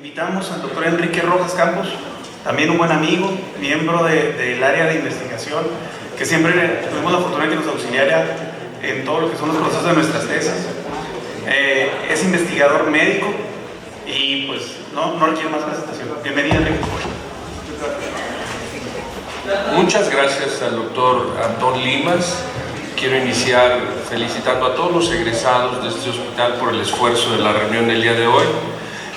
Invitamos al doctor Enrique Rojas Campos, también un buen amigo, miembro del área de investigación, que siempre tuvimos la fortuna de que nos auxiliara en todo lo que son los procesos de nuestras tesis. Es investigador médico y pues no requiere más presentación. Bienvenido, Enrique. Muchas gracias al doctor Antón Limas. Quiero iniciar felicitando a todos los egresados de este hospital por el esfuerzo de la reunión del día de hoy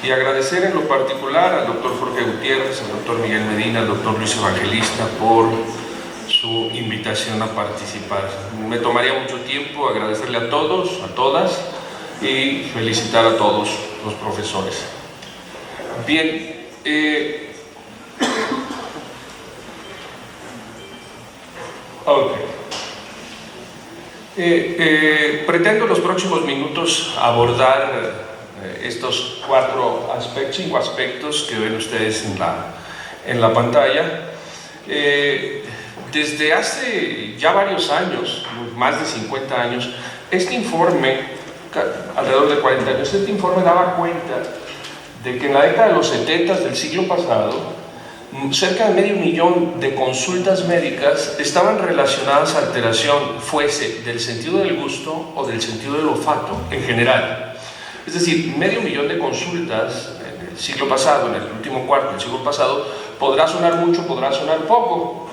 y agradecer en lo particular al doctor Jorge Gutiérrez, al doctor Miguel Medina, al doctor Luis Evangelista por su invitación a participar. Me tomaría mucho tiempo agradecerle a todos, a todas y felicitar a todos los profesores. Bien, pretendo en los próximos minutos abordar estos cinco aspectos que ven ustedes en la pantalla. Desde hace ya varios años, más de 50 años, este informe, alrededor de 40 años, este informe daba cuenta de que en la década de los 70 del siglo pasado, cerca de 500,000 de consultas médicas estaban relacionadas a alteración, fuese del sentido del gusto o del sentido del olfato en general. Es decir, 500,000 de consultas en el siglo pasado, en el último cuarto del siglo pasado, podrá sonar mucho, podrá sonar poco.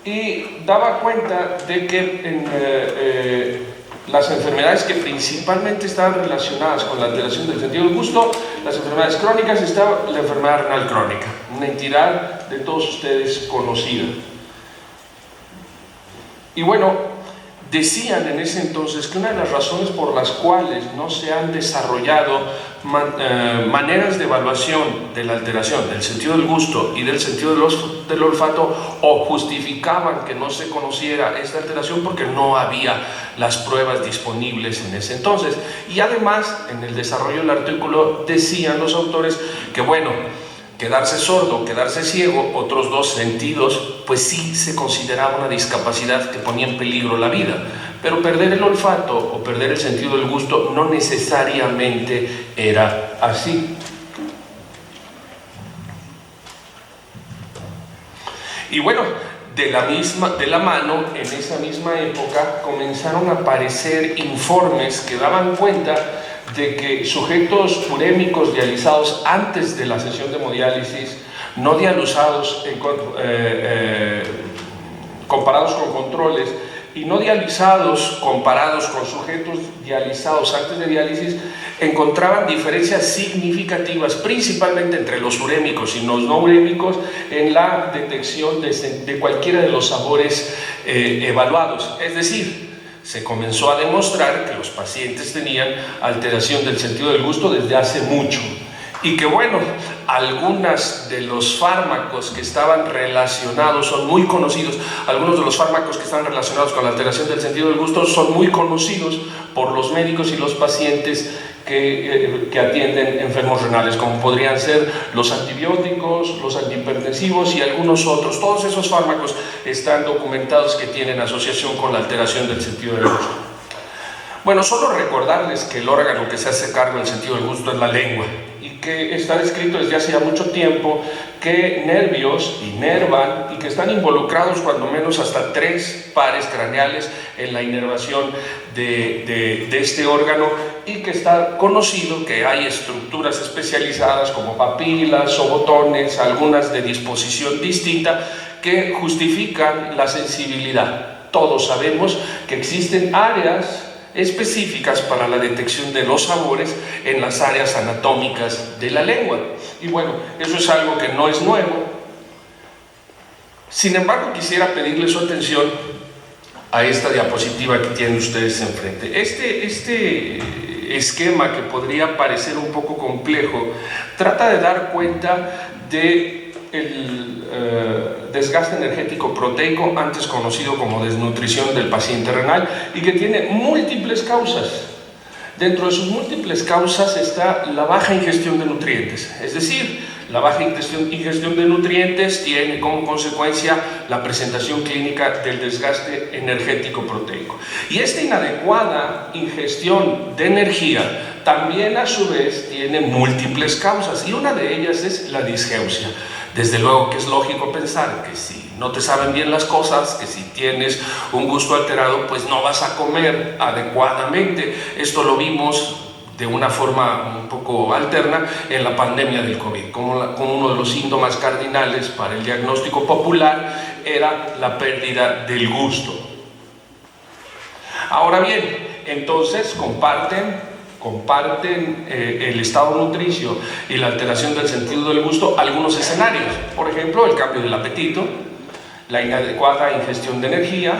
Y daba cuenta de que las enfermedades que principalmente estaban relacionadas con la alteración del sentido del gusto, las enfermedades crónicas, estaba la enfermedad renal crónica, una entidad de todos ustedes conocida. Y bueno, decían en ese entonces que una de las razones por las cuales no se han desarrollado maneras de evaluación de la alteración del sentido del gusto y del sentido del olfato, o justificaban que no se conociera esta alteración porque no había las pruebas disponibles en ese entonces. Y además, en el desarrollo del artículo decían los autores que bueno, quedarse sordo, quedarse ciego, otros dos sentidos, pues sí se consideraba una discapacidad que ponía en peligro la vida, pero perder el olfato o perder el sentido del gusto no necesariamente era así. Y bueno, de la mano, en esa misma época, comenzaron a aparecer informes que daban cuenta de que sujetos urémicos dializados antes de la sesión de hemodiálisis, no dializados comparados con controles, y no dializados comparados con sujetos dializados antes de diálisis, encontraban diferencias significativas, principalmente entre los urémicos y los no urémicos, en la detección de cualquiera de los sabores evaluados. Es decir, se comenzó a demostrar que los pacientes tenían alteración del sentido del gusto desde hace mucho. Y que bueno, algunos de los fármacos que estaban relacionados son muy conocidos, algunos de los fármacos que están relacionados con la alteración del sentido del gusto son muy conocidos por los médicos y los pacientes que atienden enfermos renales, como podrían ser los antibióticos, los antihipertensivos y algunos otros. Todos esos fármacos están documentados que tienen asociación con la alteración del sentido del gusto. Bueno, solo recordarles que el órgano que se hace cargo del sentido del gusto es la lengua, y que está descrito desde hace ya mucho tiempo que nervios inervan y que están involucrados cuando menos hasta 3 pares craneales en la inervación de este órgano, y que está conocido que hay estructuras especializadas como papilas o botones, algunas de disposición distinta, que justifican la sensibilidad. Todos sabemos que existen áreas específicas para la detección de los sabores en las áreas anatómicas de la lengua. Y bueno, eso es algo que no es nuevo. Sin embargo, quisiera pedirle su atención a esta diapositiva que tienen ustedes enfrente. Este esquema, que podría parecer un poco complejo, trata de dar cuenta de el desgaste energético proteico, antes conocido como desnutrición del paciente renal, y que tiene múltiples causas. Dentro de sus múltiples causas está la baja ingestión de nutrientes, es decir, la baja ingestión de nutrientes tiene como consecuencia la presentación clínica del desgaste energético proteico. Y esta inadecuada ingestión de energía también a su vez tiene múltiples causas, y una de ellas es la disgeusia. Desde luego que es lógico pensar que si no te saben bien las cosas, que si tienes un gusto alterado, pues no vas a comer adecuadamente. Esto lo vimos de una forma un poco alterna en la pandemia del COVID, como uno de los síntomas cardinales para el diagnóstico popular era la pérdida del gusto. Ahora bien, entonces comparten el estado nutricio y la alteración del sentido del gusto algunos escenarios. Por ejemplo, el cambio del apetito, la inadecuada ingestión de energía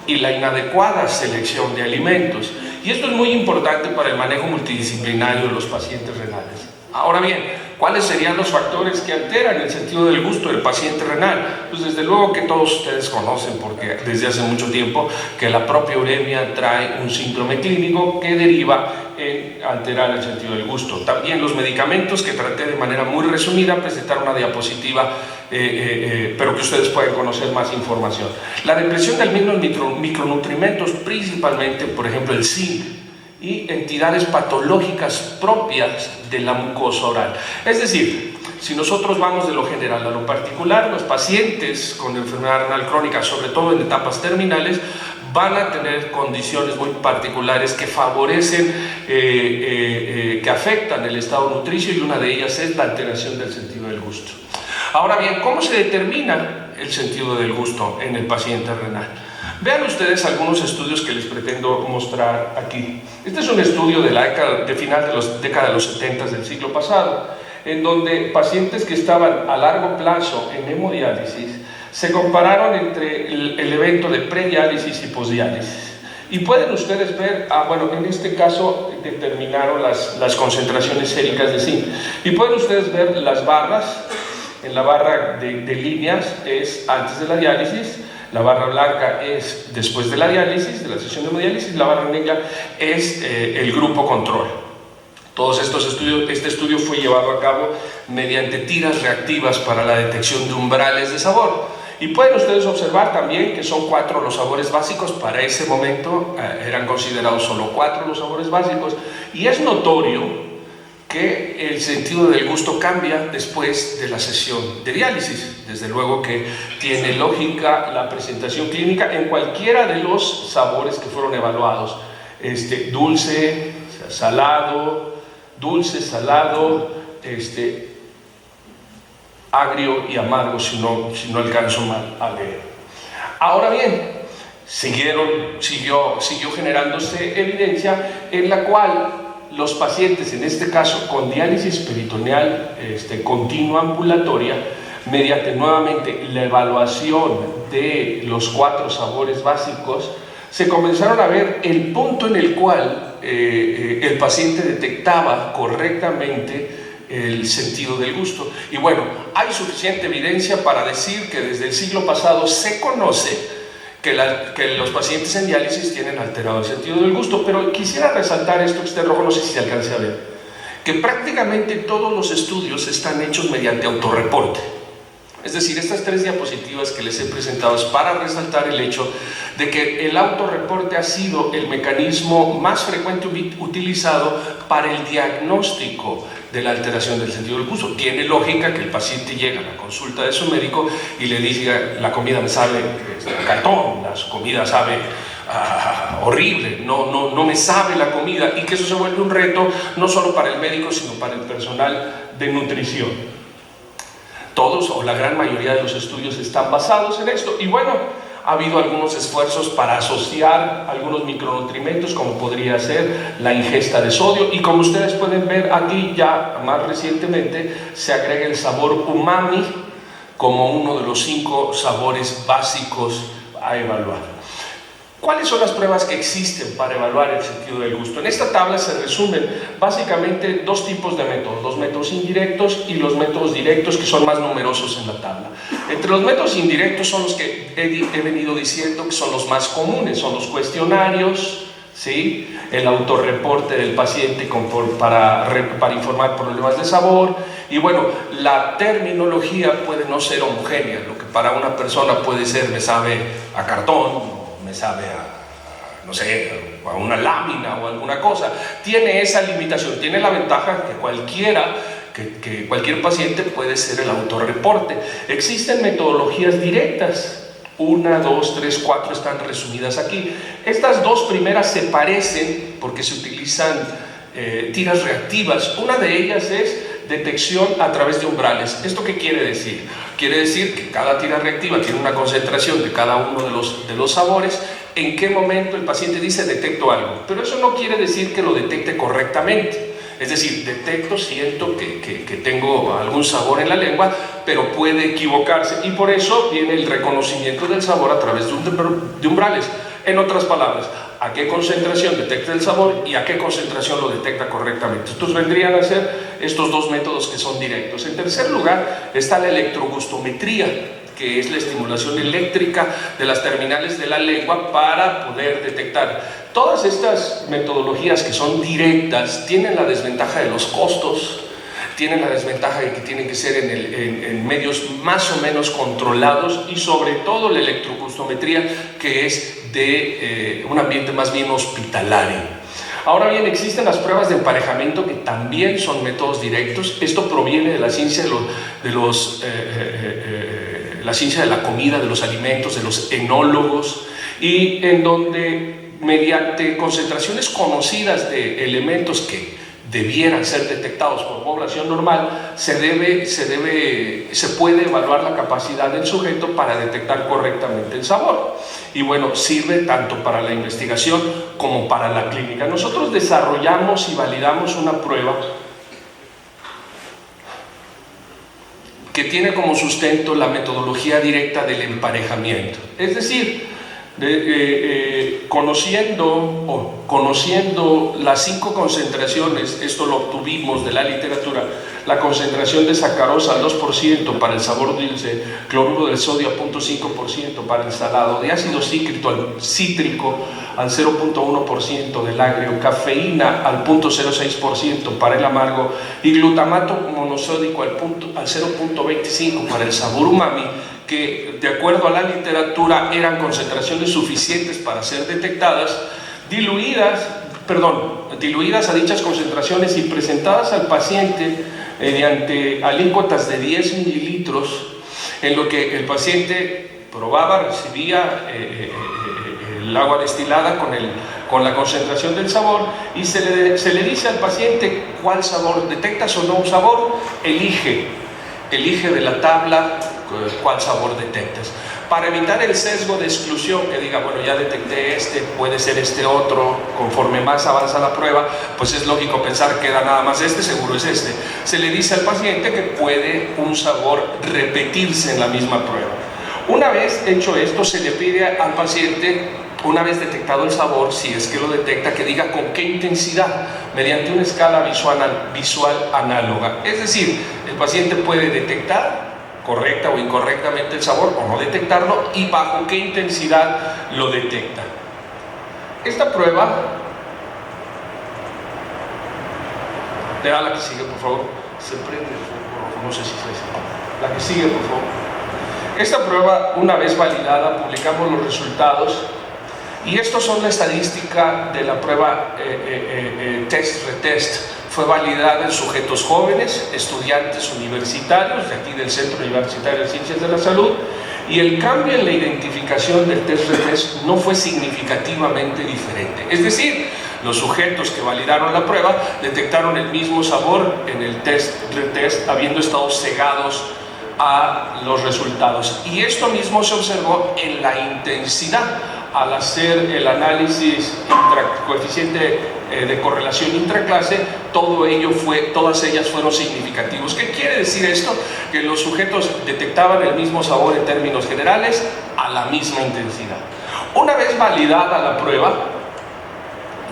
y la inadecuada selección de alimentos. Y esto es muy importante para el manejo multidisciplinario de los pacientes renales. Ahora bien, ¿cuáles serían los factores que alteran el sentido del gusto del paciente renal? Pues desde luego que todos ustedes conocen, porque desde hace mucho tiempo, que la propia uremia trae un síndrome clínico que deriva en alterar el sentido del gusto. También los medicamentos, que traté de manera muy resumida, presentar una diapositiva, pero que ustedes pueden conocer más información. La depresión de algunos micronutrientes, principalmente, por ejemplo, el zinc, y entidades patológicas propias de la mucosa oral. Es decir, si nosotros vamos de lo general a lo particular, los pacientes con enfermedad renal crónica, sobre todo en etapas terminales, van a tener condiciones muy particulares que favorecen, que afectan el estado nutricio, y una de ellas es la alteración del sentido del gusto. Ahora bien, ¿cómo se determina el sentido del gusto en el paciente renal? Vean ustedes algunos estudios que les pretendo mostrar aquí. Este es un estudio de final de la década de los 70 del siglo pasado, en donde pacientes que estaban a largo plazo en hemodiálisis se compararon entre el evento de prediálisis y posdiálisis. Y pueden ustedes ver, bueno, en este caso determinaron las concentraciones séricas de zinc. Y pueden ustedes ver las barras. En la barra de líneas es antes de la diálisis, la barra blanca es después de la diálisis, de la sesión de hemodiálisis, la barra negra es el grupo control. Todos estos estudios, este estudio fue llevado a cabo mediante tiras reactivas para la detección de umbrales de sabor. Y pueden ustedes observar también que son 4 los sabores básicos. Para ese momento eran considerados solo 4 los sabores básicos, y es notorio que el sentido del gusto cambia después de la sesión de diálisis. Desde luego que tiene lógica la presentación clínica en cualquiera de los sabores que fueron evaluados. Dulce, salado, agrio y amargo, si no alcanzo mal a leer. Ahora bien, siguió generándose evidencia en la cual los pacientes, en este caso con diálisis peritoneal continua ambulatoria, mediante nuevamente la evaluación de los 4 sabores básicos, se comenzaron a ver el punto en el cual el paciente detectaba correctamente el sentido del gusto. Y bueno, hay suficiente evidencia para decir que desde el siglo pasado se conoce que los pacientes en diálisis tienen alterado el sentido del gusto. Pero quisiera resaltar esto que está en rojo, no sé si se alcance a ver, que prácticamente todos los estudios están hechos mediante autorreporte. Es decir, estas 3 diapositivas que les he presentado es para resaltar el hecho de que el autorreporte ha sido el mecanismo más frecuente utilizado para el diagnóstico de la alteración del sentido del gusto. Tiene lógica que el paciente llegue a la consulta de su médico y le diga: la comida me sabe a cartón, la comida sabe horrible, no me sabe la comida, y que eso se vuelve un reto no solo para el médico, sino para el personal de nutrición. Todos o la gran mayoría de los estudios están basados en esto. Y bueno, ha habido algunos esfuerzos para asociar algunos micronutrientes, como podría ser la ingesta de sodio, y como ustedes pueden ver aquí, ya más recientemente se agrega el sabor umami como uno de los 5 sabores básicos a evaluar. ¿Cuáles son las pruebas que existen para evaluar el sentido del gusto? En esta tabla se resumen básicamente 2 tipos de métodos: los métodos indirectos y los métodos directos, que son más numerosos en la tabla. Entre los métodos indirectos son los que he venido diciendo que son los más comunes, son los cuestionarios, ¿sí? El autorreporte del paciente para informar problemas de sabor. Y bueno, la terminología puede no ser homogénea. Lo que para una persona puede ser: me sabe a cartón, me sabe a no sé, a una lámina o alguna cosa. Tiene esa limitación, tiene la ventaja que cualquier paciente puede ser el autorreporte. Existen metodologías directas. 1, 2, 3, 4 están resumidas aquí. Estas dos primeras se parecen porque se utilizan tiras reactivas. Una de ellas es detección a través de umbrales. ¿Esto qué quiere decir? Quiere decir que cada tira reactiva tiene una concentración de cada uno de los sabores. ¿En qué momento el paciente dice detecto algo? Pero eso no quiere decir que lo detecte correctamente. Es decir, detecto, siento que tengo algún sabor en la lengua, pero puede equivocarse, y por eso viene el reconocimiento del sabor a través de umbrales. En otras palabras, a qué concentración detecta el sabor y a qué concentración lo detecta correctamente. Estos vendrían a ser estos dos métodos que son directos. En tercer lugar está la electrogustometría, que es la estimulación eléctrica de las terminales de la lengua para poder detectar. Todas estas metodologías que son directas tienen la desventaja de los costos, tienen la desventaja de que tienen que ser en medios más o menos controlados, y sobre todo la electrogustometría, que es de un ambiente más bien hospitalario. Ahora bien, existen las pruebas de emparejamiento, que también son métodos directos. Esto proviene de la ciencia la ciencia de la comida, de los alimentos, de los enólogos, y en donde mediante concentraciones conocidas de elementos que debieran ser detectados por población normal, se puede evaluar la capacidad del sujeto para detectar correctamente el sabor. Y bueno, sirve tanto para la investigación como para la clínica. Nosotros desarrollamos y validamos una prueba que tiene como sustento la metodología directa del emparejamiento. Es decir, conociendo las 5 concentraciones, esto lo obtuvimos de la literatura, la concentración de sacarosa al 2% para el sabor dulce, cloruro del sodio a 0.5% para el salado, de ácido cítrico al 0.1% del agrio, cafeína al 0.06% para el amargo y glutamato monosódico al 0.25% para el sabor umami, que de acuerdo a la literatura eran concentraciones suficientes para ser detectadas, diluidas a dichas concentraciones y presentadas al paciente mediante alícuotas de 10 mililitros, en lo que el paciente probaba, recibía el agua destilada con la concentración del sabor, y se le dice al paciente cuál sabor, detectas o no un sabor, elige de la tabla cuál sabor detectas, para evitar el sesgo de exclusión, que diga, bueno, ya detecté este, puede ser este otro. Conforme más avanza la prueba, pues es lógico pensar que da nada más este, seguro es este. Se le dice al paciente que puede un sabor repetirse en la misma prueba. Una vez hecho esto, se le pide al paciente, una vez detectado el sabor, si es que lo detecta, que diga con qué intensidad, mediante una escala visual análoga. Es decir, el paciente puede detectar correcta o incorrectamente el sabor, o no detectarlo, y bajo qué intensidad lo detecta. Esta prueba, la que sigue, por favor. Se prende el foco, no sé si se dice. La que sigue, por favor. Esta prueba, una vez validada, publicamos los resultados, y estos son la estadística de la prueba test-retest. Fue validada en sujetos jóvenes, estudiantes universitarios, de aquí del Centro Universitario de Ciencias de la Salud, y el cambio en la identificación del test-retest no fue significativamente diferente. Es decir, los sujetos que validaron la prueba detectaron el mismo sabor en el test-retest, habiendo estado cegados a los resultados. Y esto mismo se observó en la intensidad. Al hacer el análisis coeficiente de correlación intraclase, todas ellas fueron significativos. ¿Qué quiere decir esto? Que los sujetos detectaban el mismo sabor en términos generales a la misma intensidad. Una vez validada la prueba,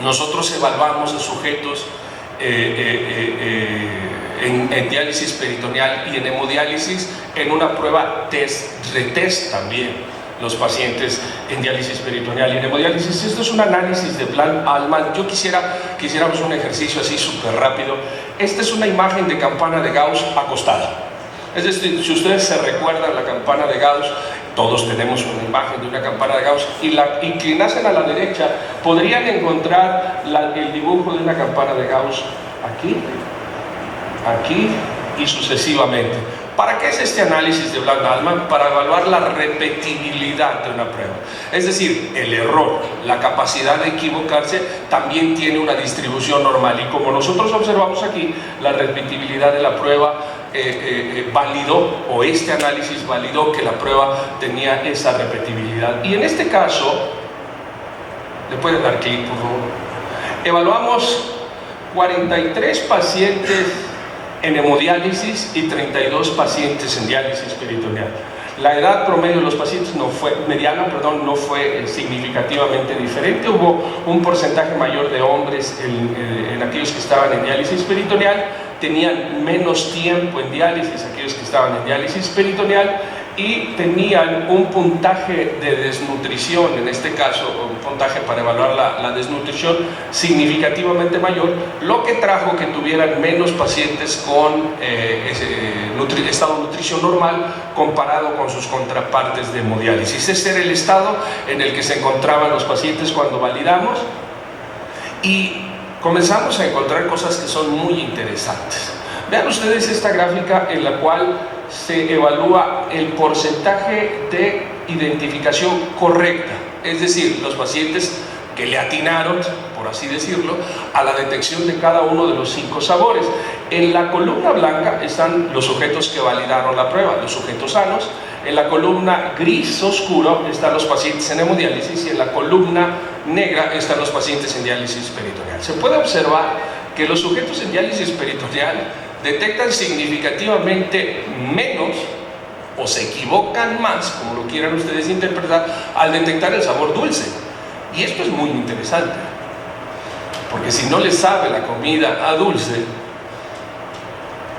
nosotros evaluamos a sujetos en diálisis peritoneal y en hemodiálisis en una prueba test-retest también. Los pacientes en diálisis peritoneal y en hemodiálisis. Esto es un análisis de Plan-Alman. Yo quisiéramos un ejercicio así súper rápido. Esta es una imagen de campana de Gauss acostada. Es decir, si ustedes se recuerdan la campana de Gauss, todos tenemos una imagen de una campana de Gauss, y inclinasen a la derecha, podrían encontrar el dibujo de una campana de Gauss aquí, aquí y sucesivamente. ¿Para qué es este análisis de Bland-Altman? Para evaluar la repetibilidad de una prueba. Es decir, el error, la capacidad de equivocarse, también tiene una distribución normal. Y como nosotros observamos aquí, la repetibilidad de la prueba validó, o este análisis validó que la prueba tenía esa repetibilidad. Y en este caso, ¿le pueden dar clic, por favor? Evaluamos 43 pacientes en hemodiálisis y 32 pacientes en diálisis peritoneal. La edad promedio de los pacientes no fue significativamente diferente. Hubo un porcentaje mayor de hombres en aquellos que estaban en diálisis peritoneal, tenían menos tiempo en diálisis aquellos que estaban en diálisis peritoneal, y tenían un puntaje de desnutrición, en este caso un puntaje para evaluar la desnutrición significativamente mayor, lo que trajo que tuvieran menos pacientes con estado de nutrición normal comparado con sus contrapartes de hemodiálisis. Ese era el estado en el que se encontraban los pacientes cuando validamos, y comenzamos a encontrar cosas que son muy interesantes. Vean ustedes esta gráfica en la cual se evalúa el porcentaje de identificación correcta, es decir, los pacientes que le atinaron, por así decirlo, a la detección de cada uno de los 5 sabores. En la columna blanca están los sujetos que validaron la prueba, los sujetos sanos. En la columna gris oscuro están los pacientes en hemodiálisis, y en la columna negra están los pacientes en diálisis peritoneal. Se puede observar que los sujetos en diálisis peritoneal detectan significativamente menos, o se equivocan más, como lo quieran ustedes interpretar, al detectar el sabor dulce. Y esto es muy interesante, porque si no le sabe la comida a dulce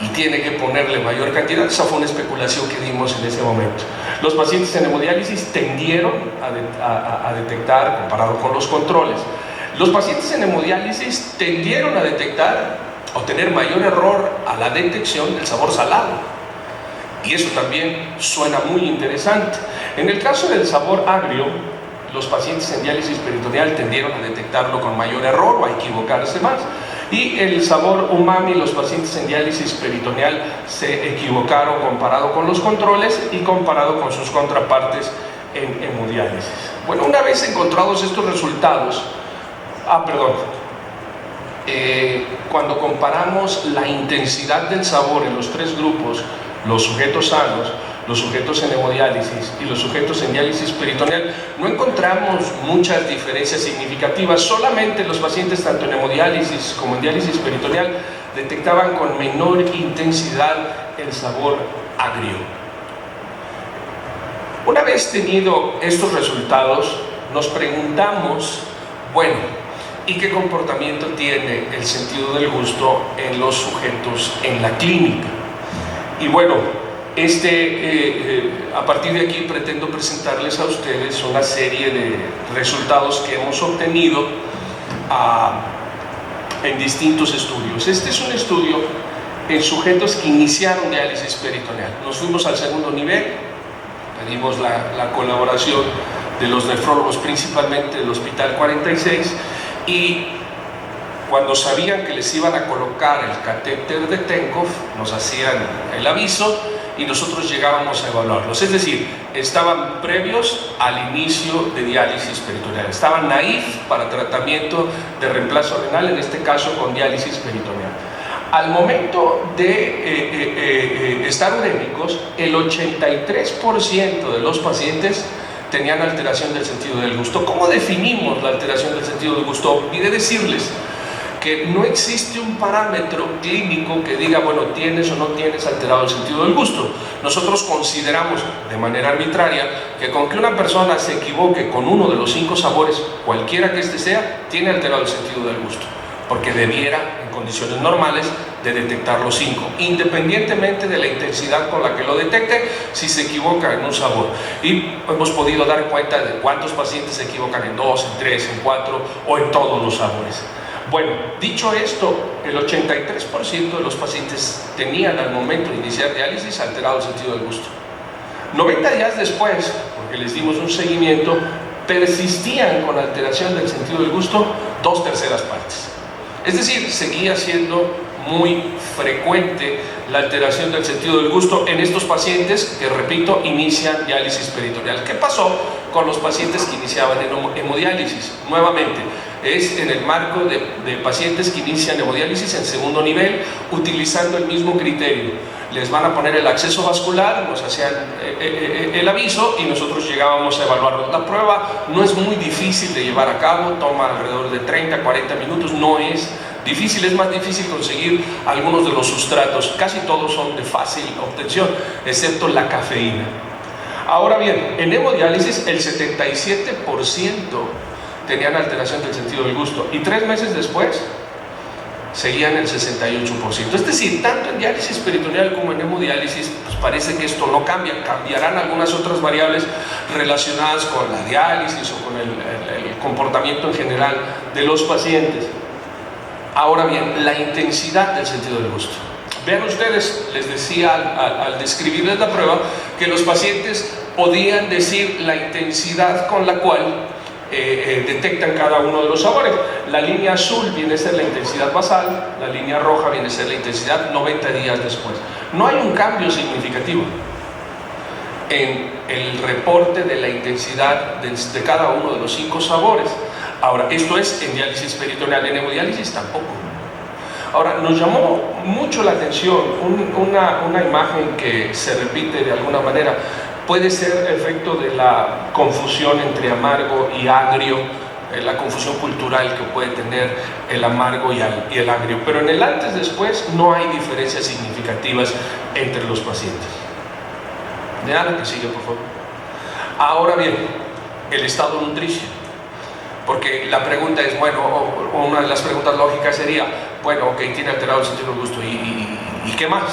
y tiene que ponerle mayor cantidad, esa fue una especulación que dimos en ese momento. Los pacientes en hemodiálisis tendieron a detectar, comparado con los controles, los pacientes en hemodiálisis tendieron a detectar o tener mayor error a la detección del sabor salado. Y eso también suena muy interesante. En el caso del sabor agrio, los pacientes en diálisis peritoneal tendieron a detectarlo con mayor error o a equivocarse más. Y el sabor umami, los pacientes en diálisis peritoneal se equivocaron comparado con los controles y comparado con sus contrapartes en hemodiálisis. Bueno, una vez encontrados estos resultados, cuando comparamos la intensidad del sabor en los 3 grupos, los sujetos sanos, los sujetos en hemodiálisis y los sujetos en diálisis peritoneal, no encontramos muchas diferencias significativas. Solamente los pacientes tanto en hemodiálisis como en diálisis peritoneal detectaban con menor intensidad el sabor agrio. Una vez tenido estos resultados, nos preguntamos, bueno, ¿y qué comportamiento tiene el sentido del gusto en los sujetos en la clínica? Y bueno, a partir de aquí pretendo presentarles a ustedes una serie de resultados que hemos obtenido en distintos estudios. Este es un estudio en sujetos que iniciaron diálisis peritoneal. Nos fuimos al segundo nivel, pedimos la colaboración de los nefrólogos, principalmente del Hospital 46, y cuando sabían que les iban a colocar el catéter de Tenkov, nos hacían el aviso y nosotros llegábamos a evaluarlos. Es decir, estaban previos al inicio de diálisis peritoneal, estaban naïf para tratamiento de reemplazo renal, en este caso con diálisis peritoneal. Al momento de estar urémicos, el 83% de los pacientes tenían alteración del sentido del gusto. ¿Cómo definimos la alteración del sentido del gusto? Olvidé decirles que no existe un parámetro clínico que diga, bueno, tienes o no tienes alterado el sentido del gusto. Nosotros consideramos de manera arbitraria que con que una persona se equivoque con uno de los 5 sabores, cualquiera que este sea, tiene alterado el sentido del gusto, porque debiera, en condiciones normales, de detectar los 5, independientemente de la intensidad con la que lo detecte, si se equivoca en un sabor. Y hemos podido dar cuenta de cuántos pacientes se equivocan en 2, en 3, en 4 o en todos los sabores. Bueno, dicho esto, el 83% de los pacientes tenían al momento de iniciar diálisis alterado el sentido del gusto. 90 días después, porque les dimos un seguimiento, persistían con alteración del sentido del gusto 2/3 partes. Es decir, seguía siendo muy frecuente la alteración del sentido del gusto en estos pacientes que, repito, inician diálisis peritoneal. ¿Qué pasó con los pacientes que iniciaban en hemodiálisis? Nuevamente, es en el marco de pacientes que inician hemodiálisis en segundo nivel, utilizando el mismo criterio. Les van a poner el acceso vascular, nos hacían el aviso y nosotros llegábamos a evaluarlo. La prueba no es muy difícil de llevar a cabo, toma alrededor de 30-40 minutos, no es difícil, es más difícil conseguir algunos de los sustratos, casi todos son de fácil obtención, excepto la cafeína. Ahora bien, en hemodiálisis el 77% tenían alteración del sentido del gusto y 3 meses después seguían el 68%. Es decir, tanto en diálisis peritoneal como en hemodiálisis, pues parece que esto no cambia. Cambiarán algunas otras variables relacionadas con la diálisis o con el comportamiento en general de los pacientes. Ahora bien, la intensidad del sentido del gusto. Vean ustedes, les decía al describirles la prueba, que los pacientes podían decir la intensidad con la cual detectan cada uno de los sabores. La línea azul viene a ser la intensidad basal, la línea roja viene a ser la intensidad 90 días después. No hay un cambio significativo en el reporte de la intensidad de cada uno de los 5 sabores. Ahora, esto es en diálisis peritoneal, en hemodiálisis tampoco. Ahora, nos llamó mucho la atención una imagen que se repite de alguna manera. Puede ser efecto de la confusión entre amargo y agrio, la confusión cultural que puede tener el amargo y el agrio, pero en el antes-después no hay diferencias significativas entre los pacientes. Vean la que sigue, por favor. Ahora bien, el estado nutricio, porque la pregunta es, bueno, una de las preguntas lógicas sería, bueno, ok, tiene alterado el sentido del gusto, ¿y qué más?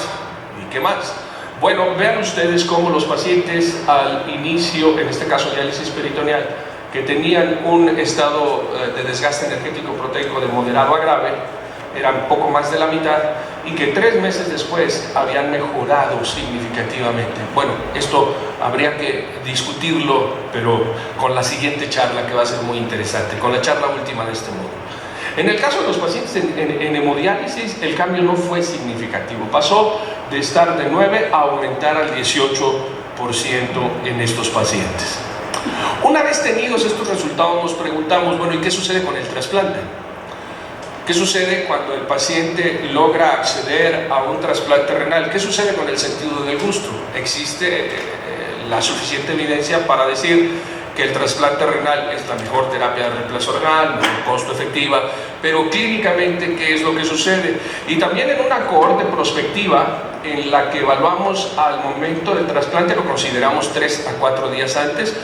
¿Y qué más? Bueno, vean ustedes cómo los pacientes al inicio, en este caso diálisis peritoneal, que tenían un estado de desgaste energético proteico de moderado a grave, eran poco más de la mitad, y que 3 meses después habían mejorado significativamente. Bueno, esto habría que discutirlo, pero con la siguiente charla, que va a ser muy interesante, con la charla última de este módulo. En el caso de los pacientes en hemodiálisis, el cambio no fue significativo. Pasó de estar de 9 a aumentar al 18% en estos pacientes. Una vez tenidos estos resultados, nos preguntamos, bueno, ¿y qué sucede con el trasplante? ¿Qué sucede cuando el paciente logra acceder a un trasplante renal? ¿Qué sucede con el sentido del gusto? Existe la suficiente evidencia para decir que el trasplante renal es la mejor terapia de reemplazo renal, mejor costo efectiva, pero clínicamente, ¿qué es lo que sucede? Y también en una cohorte prospectiva en la que evaluamos al momento del trasplante, lo consideramos 3 a 4 días antes,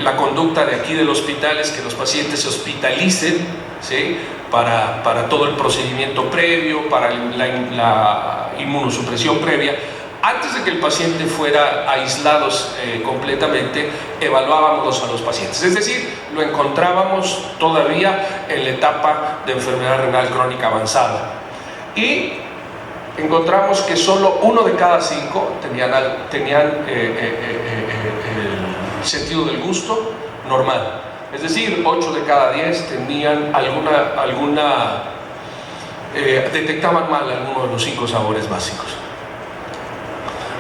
la conducta de aquí del hospital es que los pacientes se hospitalicen, ¿sí?, para todo el procedimiento previo, para la inmunosupresión previa. Antes de que el paciente fuera aislados completamente, evaluábamos a los pacientes. Es decir, lo encontrábamos todavía en la etapa de enfermedad renal crónica avanzada. Y encontramos que solo 1 de cada 5 tenían el sentido del gusto normal. Es decir, 8 de cada 10 tenían detectaban mal alguno de los 5 sabores básicos.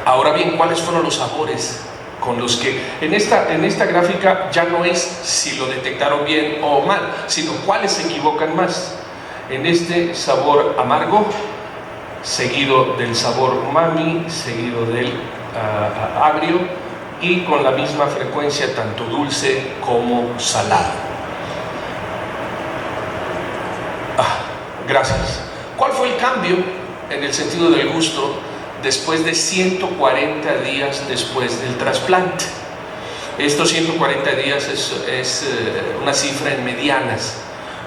Ahora bien, ¿cuáles fueron los sabores con los que en esta gráfica ya no es si lo detectaron bien o mal, sino cuáles se equivocan más? En este, sabor amargo, seguido del sabor umami, seguido del agrio, y con la misma frecuencia tanto dulce como salado. Gracias. ¿Cuál fue el cambio en el sentido del gusto después de 140 días después del trasplante? Estos 140 días es una cifra en medianas,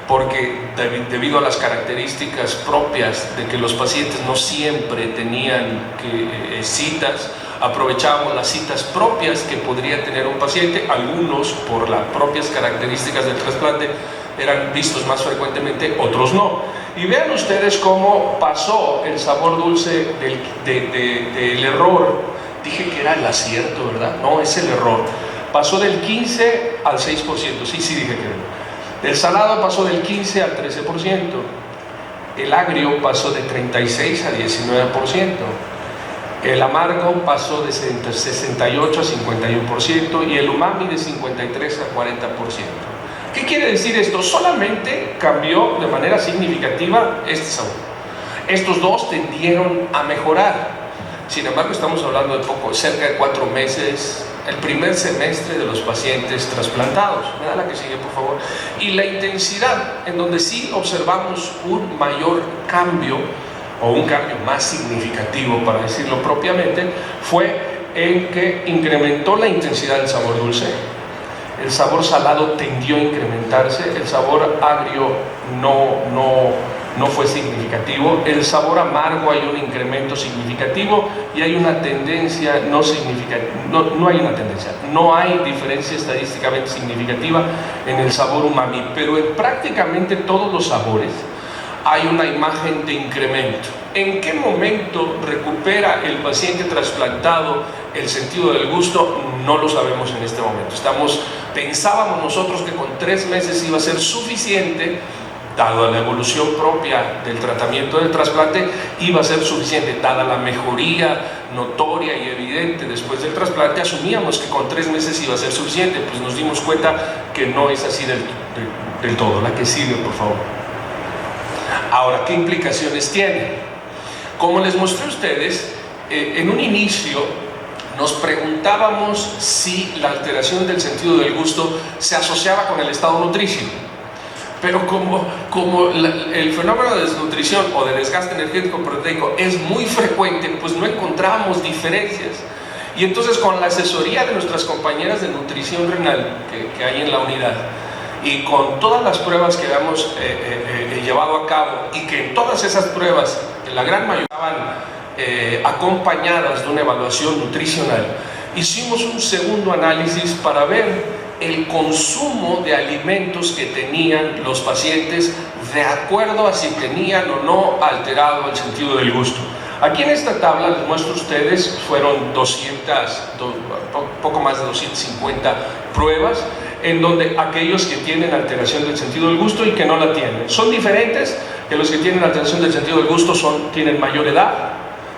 porque debido a las características propias de que los pacientes no siempre tenían citas, aprovechábamos las citas propias que podría tener un paciente. Algunos, por las propias características del trasplante, eran vistos más frecuentemente, otros no. Y vean ustedes cómo pasó el sabor dulce del error Dije que era el acierto, ¿verdad? No, es el error. Pasó del 15 al 6%, sí dije que era. El salado pasó del 15 al 13%. El agrio pasó de 36 a 19%. El amargo pasó de 68 a 51% y el umami de 53 a 40%. ¿Qué quiere decir esto? Solamente cambió de manera significativa este sabor. Estos dos tendieron a mejorar. Sin embargo, estamos hablando de poco, cerca de 4 meses, el primer semestre de los pacientes trasplantados. Me da la que sigue, por favor. Y la intensidad, en donde sí observamos un mayor cambio, o un cambio más significativo, para decirlo propiamente, fue en que incrementó la intensidad del sabor dulce. El sabor salado tendió a incrementarse, el sabor agrio no fue significativo, el sabor amargo hay un incremento significativo y hay una tendencia no significativa, no hay diferencia estadísticamente significativa en el sabor umami, pero en prácticamente todos los sabores hay una imagen de incremento. ¿En qué momento recupera el paciente trasplantado el sentido del gusto? No lo sabemos en este momento. Pensábamos nosotros que con 3 meses iba a ser suficiente, dado la evolución propia del tratamiento del trasplante, iba a ser suficiente, dada la mejoría notoria y evidente después del trasplante, asumíamos que con 3 meses iba a ser suficiente, pues nos dimos cuenta que no es así del todo. La que sigue, por favor. Ahora, ¿qué implicaciones tiene? Como les mostré a ustedes, en un inicio nos preguntábamos si la alteración del sentido del gusto se asociaba con el estado nutricio. Pero como el fenómeno de desnutrición o de desgaste energético proteico es muy frecuente, pues no encontramos diferencias. Y entonces, con la asesoría de nuestras compañeras de nutrición renal que hay en la unidad, y con todas las pruebas que habíamos llevado a cabo, y que en todas esas pruebas, en la gran mayoría, estaban acompañadas de una evaluación nutricional, hicimos un segundo análisis para ver el consumo de alimentos que tenían los pacientes de acuerdo a si tenían o no alterado el sentido del gusto. Aquí en esta tabla les muestro a ustedes, fueron poco más de 250 pruebas, en donde aquellos que tienen alteración del sentido del gusto y que no la tienen son diferentes. Que los que tienen alteración del sentido del gusto tienen mayor edad,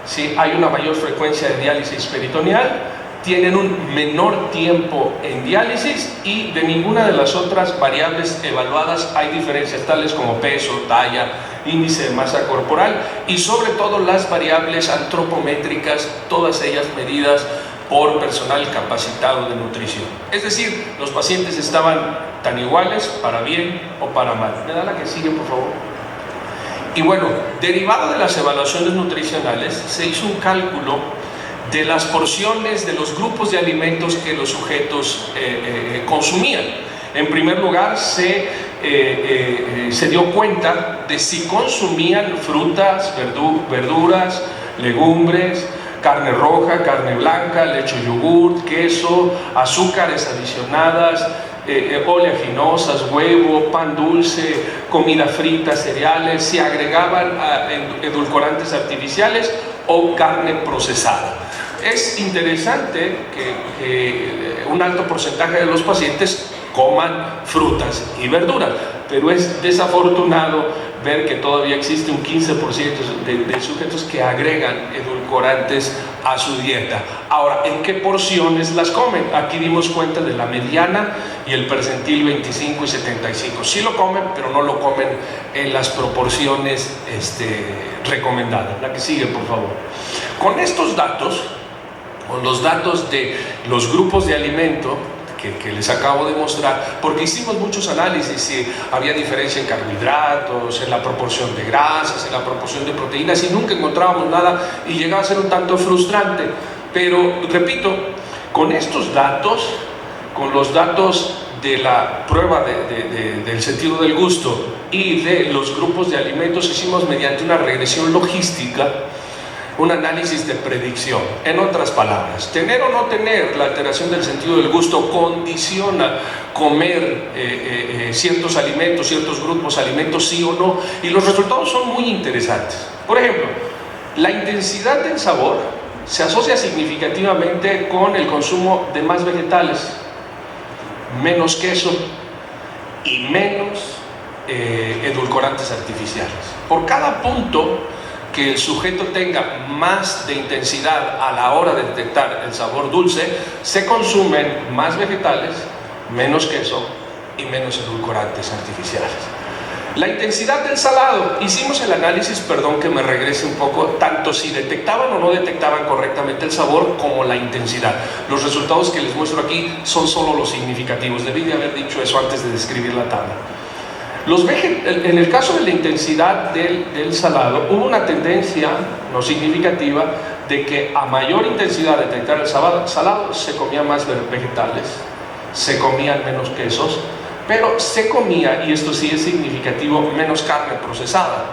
¿sí? Hay una mayor frecuencia de diálisis peritoneal, tienen un menor tiempo en diálisis, y de ninguna de las otras variables evaluadas hay diferencias tales como peso, talla, índice de masa corporal y sobre todo las variables antropométricas, todas ellas medidas por personal capacitado de nutrición. Es decir, los pacientes estaban tan iguales para bien o para mal. ¿Me da la que sigue, por favor? Y bueno, derivado de las evaluaciones nutricionales, se hizo un cálculo de las porciones de los grupos de alimentos que los sujetos consumían. En primer lugar, se dio cuenta de si consumían frutas, verduras, legumbres, carne roja, carne blanca, leche, yogur, queso, azúcares adicionadas, oleaginosas, huevo, pan dulce, comida frita, cereales, si agregaban edulcorantes artificiales o carne procesada. Es interesante que un alto porcentaje de los pacientes coman frutas y verduras, pero es desafortunado ver que todavía existe un 15% de sujetos que agregan edulcorantes a su dieta. Ahora, ¿en qué porciones las comen? Aquí dimos cuenta de la mediana y el percentil 25 y 75. Sí lo comen, pero no lo comen en las proporciones recomendadas. La que sigue, por favor. Con estos datos, con los datos de los grupos de alimento que les acabo de mostrar, porque hicimos muchos análisis, si había diferencia en carbohidratos, en la proporción de grasas, en la proporción de proteínas, y nunca encontrábamos nada, y llegaba a ser un tanto frustrante. Pero repito, con estos datos, con los datos de la prueba del sentido del gusto y de los grupos de alimentos, hicimos mediante una regresión logística un análisis de predicción. En otras palabras, tener o no tener la alteración del sentido del gusto condiciona comer ciertos alimentos, ciertos grupos de alimentos, sí o no, y los resultados son muy interesantes. Por ejemplo, la intensidad del sabor, se asocia significativamente con el consumo de más vegetales, menos queso y menos edulcorantes artificiales. Por cada punto que el sujeto tenga más de intensidad a la hora de detectar el sabor dulce, se consumen más vegetales, menos queso y menos edulcorantes artificiales. La intensidad del salado, hicimos el análisis, perdón que me regrese un poco, tanto si detectaban o no detectaban correctamente el sabor como la intensidad. Los resultados que les muestro aquí son solo los significativos, debí de haber dicho eso antes de describir la tabla. En el caso de la intensidad del salado, hubo una tendencia no significativa de que a mayor intensidad de detectar el salado se comían más vegetales, se comían menos quesos, pero se comía, y esto sí es significativo, menos carne procesada.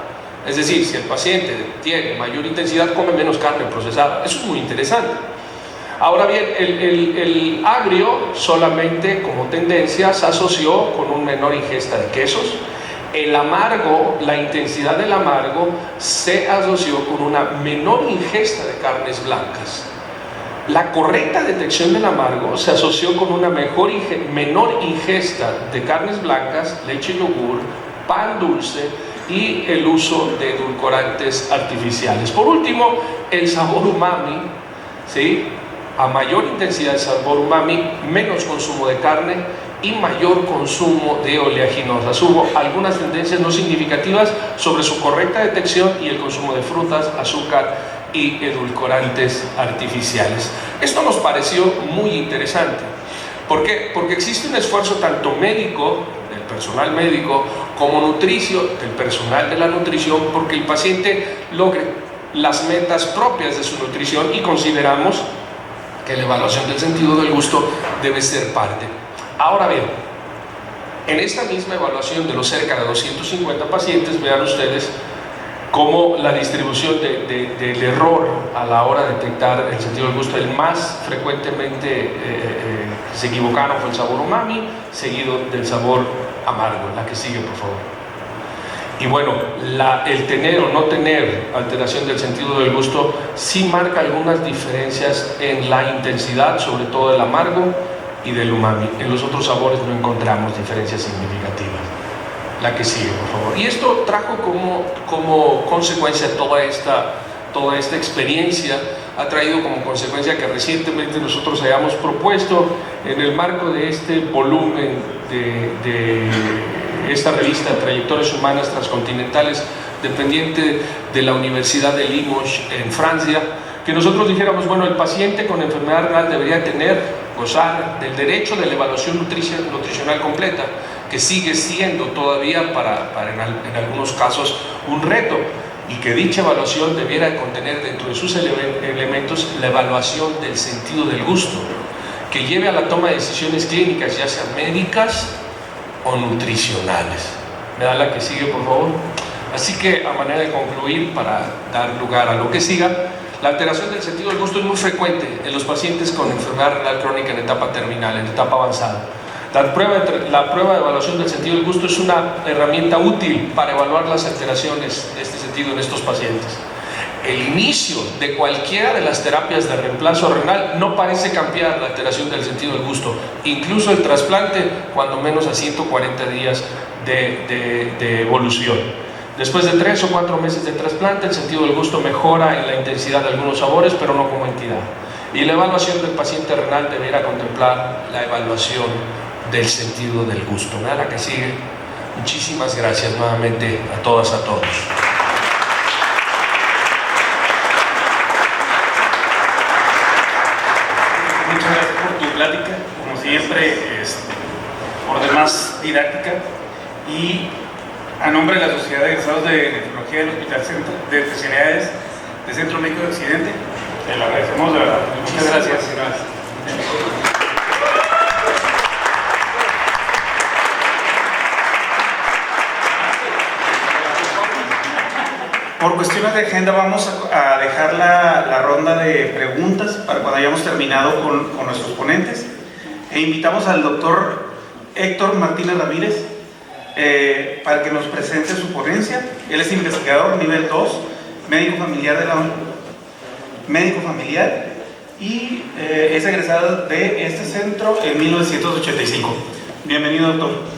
Es decir, si el paciente tiene mayor intensidad, come menos carne procesada. Eso es muy interesante. Ahora bien, el agrio solamente como tendencia se asoció con una menor ingesta de quesos. El amargo, la intensidad del amargo se asoció con una menor ingesta de carnes blancas. La correcta detección del amargo se asoció con una menor ingesta de carnes blancas, leche y yogur, pan dulce y el uso de edulcorantes artificiales. Por último, el sabor umami, ¿sí? A mayor intensidad de sabor umami, menos consumo de carne y mayor consumo de oleaginosas. Hubo algunas tendencias no significativas sobre su correcta detección y el consumo de frutas, azúcar y edulcorantes artificiales. Esto nos pareció muy interesante. ¿Por qué? Porque existe un esfuerzo tanto médico, del personal médico, como nutricio, del personal de la nutrición, porque el paciente logre las metas propias de su nutrición, y consideramos que la evaluación del sentido del gusto debe ser parte. Ahora bien, en esta misma evaluación de los cerca de 250 pacientes, vean ustedes cómo la distribución del error a la hora de detectar el sentido del gusto, el más frecuentemente se equivocaron fue el sabor umami, seguido del sabor amargo. La que sigue, por favor. Y bueno, el tener o no tener alteración del sentido del gusto sí marca algunas diferencias en la intensidad, sobre todo del amargo y del umami. En los otros sabores no encontramos diferencias significativas. La que sigue, por favor. Y esto trajo como consecuencia toda esta experiencia, ha traído como consecuencia que recientemente nosotros hayamos propuesto en el marco de este volumen de esta revista Trayectorias Humanas Transcontinentales, dependiente de la Universidad de Limoges en Francia, que nosotros dijéramos, bueno, el paciente con enfermedad renal debería gozar del derecho de la evaluación nutricional completa, que sigue siendo todavía en algunos casos un reto, y que dicha evaluación debiera contener dentro de sus elementos la evaluación del sentido del gusto, que lleve a la toma de decisiones clínicas, ya sean médicas o nutricionales. ¿Me da la que sigue, por favor? Así que, a manera de concluir, para dar lugar a lo que siga, la alteración del sentido del gusto es muy frecuente en los pacientes con enfermedad renal crónica en etapa terminal, en etapa avanzada. La prueba de evaluación del sentido del gusto es una herramienta útil para evaluar las alteraciones de este sentido en estos pacientes. El inicio de cualquiera de las terapias de reemplazo renal no parece cambiar la alteración del sentido del gusto, incluso el trasplante, cuando menos a 140 días de evolución. Después de 3 o 4 meses de trasplante, el sentido del gusto mejora en la intensidad de algunos sabores, pero no como entidad. Y la evaluación del paciente renal deberá contemplar la evaluación del sentido del gusto. Nada, la que sigue. Muchísimas gracias nuevamente a todas, a todos. Muchas gracias por tu plática, como siempre, por demás didáctica, y a nombre de la Sociedad de Egresados de Nefrología del Hospital de Especialidades del Centro Médico de Occidente, te lo agradecemos de verdad. Muchas gracias. Por cuestiones de agenda vamos a dejar la ronda de preguntas para cuando hayamos terminado con nuestros ponentes, e invitamos al doctor Héctor Martínez Ramírez para que nos presente su ponencia. Él es investigador nivel 2, médico familiar de la médico familiar y es egresado de este centro en 1985. Bienvenido, doctor.